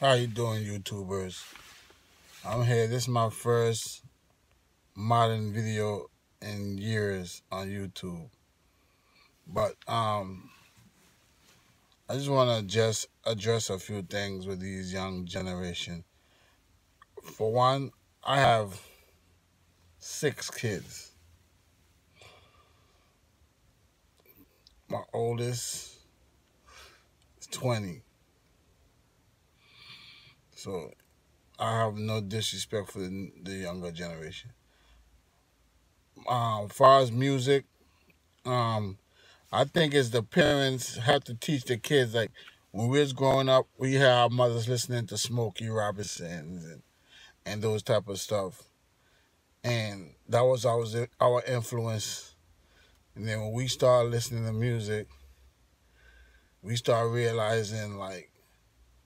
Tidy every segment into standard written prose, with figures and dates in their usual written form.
How you doing, YouTubers? I'm here. This is my first modern video in years on YouTube. But I just want to just address a few things with these young generation. For one, I have 6 kids. My oldest is 20. So I have no disrespect for the younger generation. As far as music, I think it's the parents have to teach the kids. Like when we was growing up, we had our mothers listening to Smokey Robinsons and those type of stuff, and that was our influence. And then when we started listening to music, we started realizing like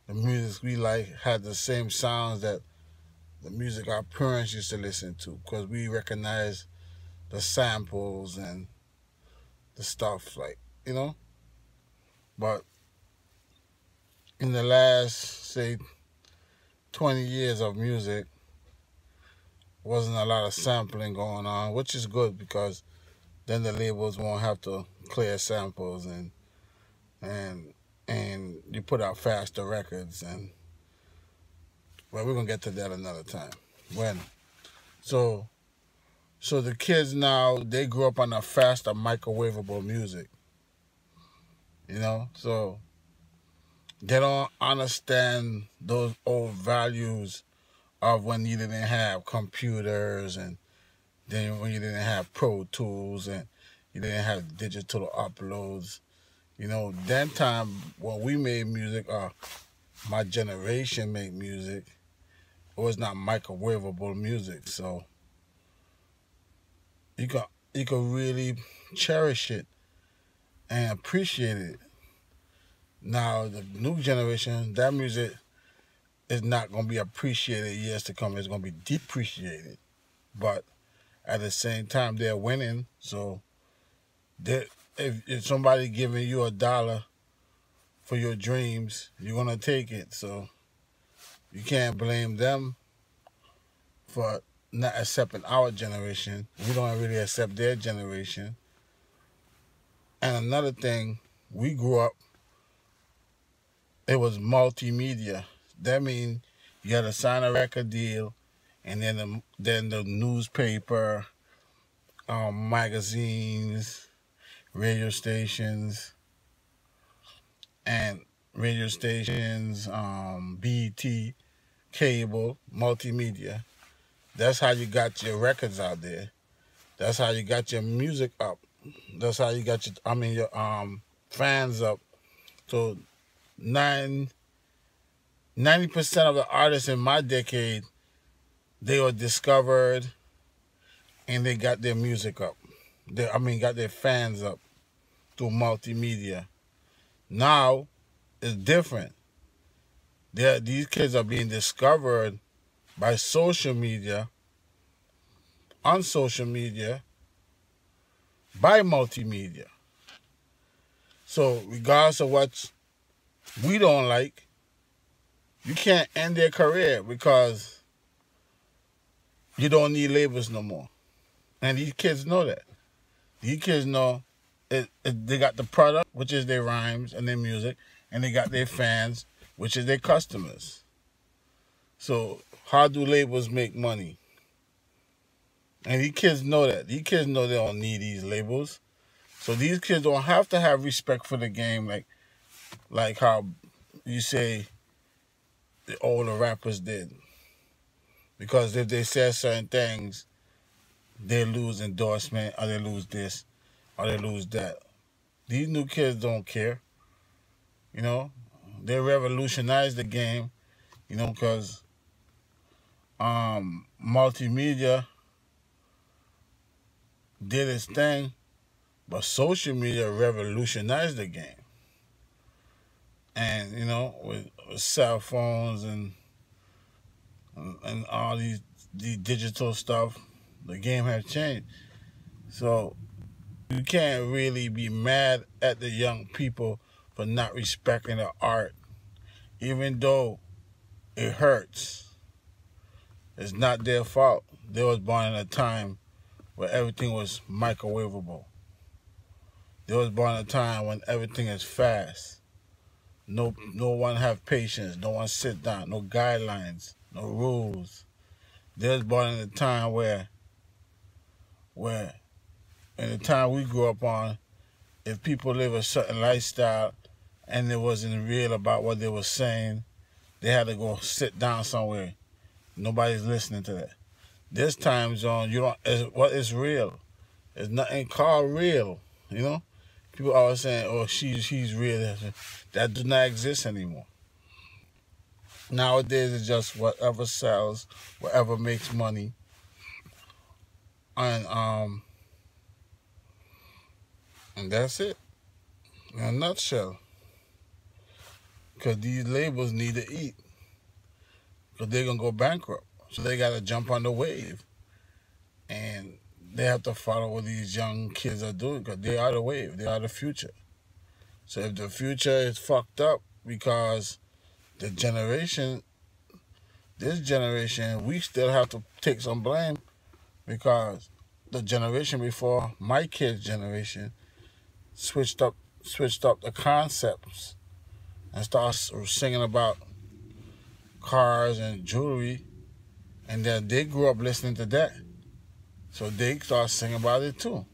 the music we like had the same sounds that the music our parents used to listen to, because we recognized the samples and the stuff, like, you know. But in the last, say, 20 years of music, wasn't a lot of sampling going on, which is good because then the labels won't have to clear samples and and you put out faster records. And well, we're gonna get to that another time. When so so the kids now, they grew up on a faster microwavable music, so they don't understand those old values of when you didn't have computers, and then when you didn't have Pro Tools, and you didn't have digital uploads. That time when we made music, my generation made music, it was not microwavable music. So you can really cherish it and appreciate it. Now the new generation, that music is not gonna be appreciated years to come. It's gonna be depreciated. But at the same time, they're winning. So if somebody giving you $1 for your dreams, you're gonna take it. So you can't blame them for not accepting our generation. We don't really accept their generation. And another thing, we grew up, it was multimedia. That means you had to sign a record deal, and then the newspaper, magazines, radio stations, and BT, cable, multimedia. That's how you got your records out there. That's how you got your music up. That's how you got your fans up. So 90% of the artists in my decade, they were discovered and they got their music up. Got their fans up through multimedia. Now it's different. These kids are being discovered by social media, on social media, by multimedia. So regardless of what we don't like, you can't end their career because you don't need labels no more. And these kids know that. These kids know they got the product, which is their rhymes and their music, and they got their fans, which is their customers. So how do labels make money? And these kids know that. These kids know they don't need these labels. So these kids don't have to have respect for the game like how you say the older rappers did. Because if they say certain things, they lose endorsement, or they lose this, or they lose that. These new kids don't care. They revolutionized the game, because multimedia did its thing, but social media revolutionized the game. And with cell phones and all these digital stuff, the game has changed. So you can't really be mad at the young people for not respecting the art, even though it hurts. It's not their fault. They was born in a time where everything was microwavable. They was born in a time when everything is fast. No one have patience. No one sit down. No guidelines. No rules. They was born in a time where in the time we grew up on, if people live a certain lifestyle and it wasn't real about what they were saying, they had to go sit down somewhere. Nobody's listening to that. This time zone, what is real? There's nothing called real, you know? People always saying, oh, he's real. That does not exist anymore. Nowadays, it's just whatever sells, whatever makes money. And that's it, in a nutshell. Because these labels need to eat. Because they're going to go bankrupt. So they got to jump on the wave. And they have to follow what these young kids are doing because they are the wave. They are the future. So if the future is fucked up because this generation, we still have to take some blame because the generation before my kids' generation switched up the concepts and started singing about cars and jewelry, and then they grew up listening to that. So they start singing about it too.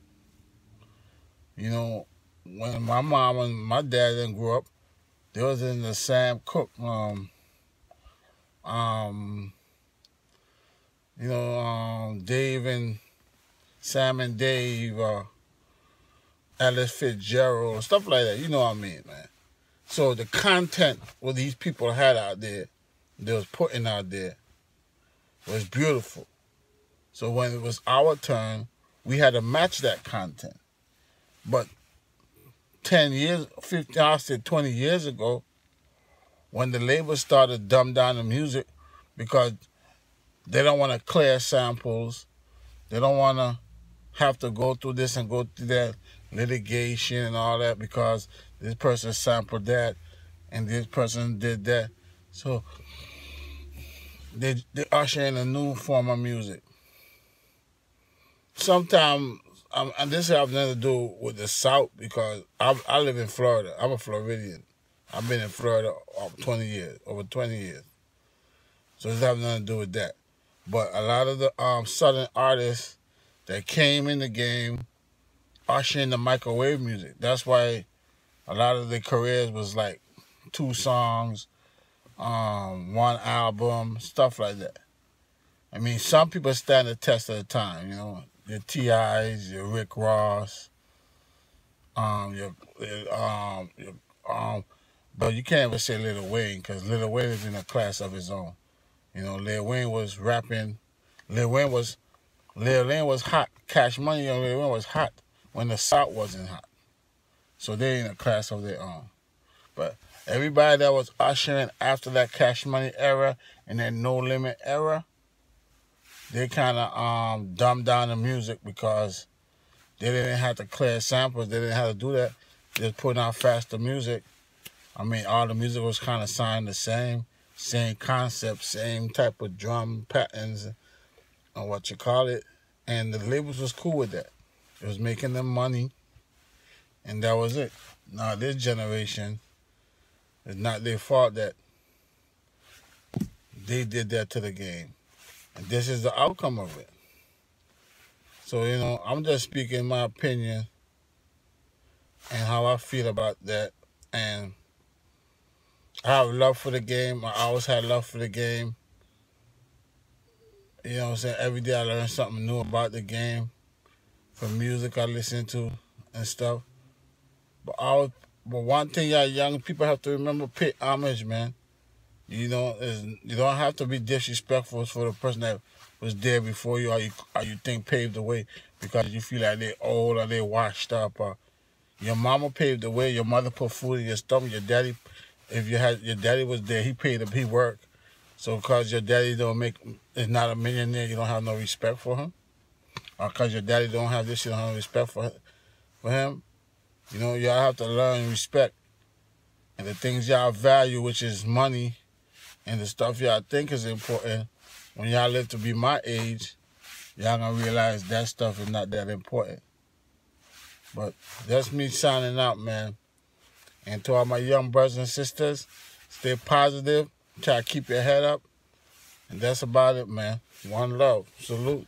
You know, when my mom and my dad didn't grow up, they was in the Sam Cooke, Dave and Sam and Dave, Alice Fitzgerald, stuff like that. You know what I mean, man. So the content what these people had out there, they was putting out there, was beautiful. So when it was our turn, we had to match that content. But 10 years, 15, I said 20 years ago, when the label started to dumb down the music because they don't want to clear samples, they don't want to have to go through this and go through that litigation and all that because this person sampled that and this person did that. So they usher in a new form of music. Sometimes, and this has nothing to do with the South because I live in Florida. I'm a Floridian. I've been in Florida over 20 years. So this has nothing to do with that. But a lot of the Southern artists that came in the game ushering the microwave music. That's why a lot of their careers was like 2 songs, 1 album, stuff like that. I mean, some people stand the test of the time, you know. Your T.I.'s, your Rick Ross, but you can't even say Lil Wayne because Lil Wayne is in a class of his own. You know, Lil Wayne was rapping. Lil Wayne was hot. Cash Money on Lil Wayne was hot when the South wasn't hot. So they're in a class of their own. But everybody that was ushering after that Cash Money era and that No Limit era, they kind of dumbed down the music because they didn't have to clear samples. They didn't have to do that. They was putting out faster music. I mean, all the music was kind of sounding the same concept, same type of drum patterns, or what you call it. And the labels was cool with that. It was making them money, and that was it. Now, this generation, it's not their fault that they did that to the game. And this is the outcome of it. So, you know, I'm just speaking my opinion and how I feel about that. And I have love for the game. I always had love for the game. You know what I'm saying? Every day I learn something new about the game. From music I listen to and stuff. But one thing y'all young people have to remember, pay homage, man. You know, you don't have to be disrespectful for the person that was there before you or you think paved the way because you feel like they're old or they're washed up. Or your mama paved the way, your mother put food in your stomach, your daddy, if your daddy was there, he worked. So because your daddy is not a millionaire, you don't have no respect for him? Or because your daddy don't have this, you don't have no respect for him? You know, y'all have to learn respect. And the things y'all value, which is money, And the stuff y'all think is important, when y'all live to be my age, y'all gonna realize that stuff is not that important. But that's me signing out, man. And to all my young brothers and sisters, stay positive, try to keep your head up. And that's about it, man. One love. Salute.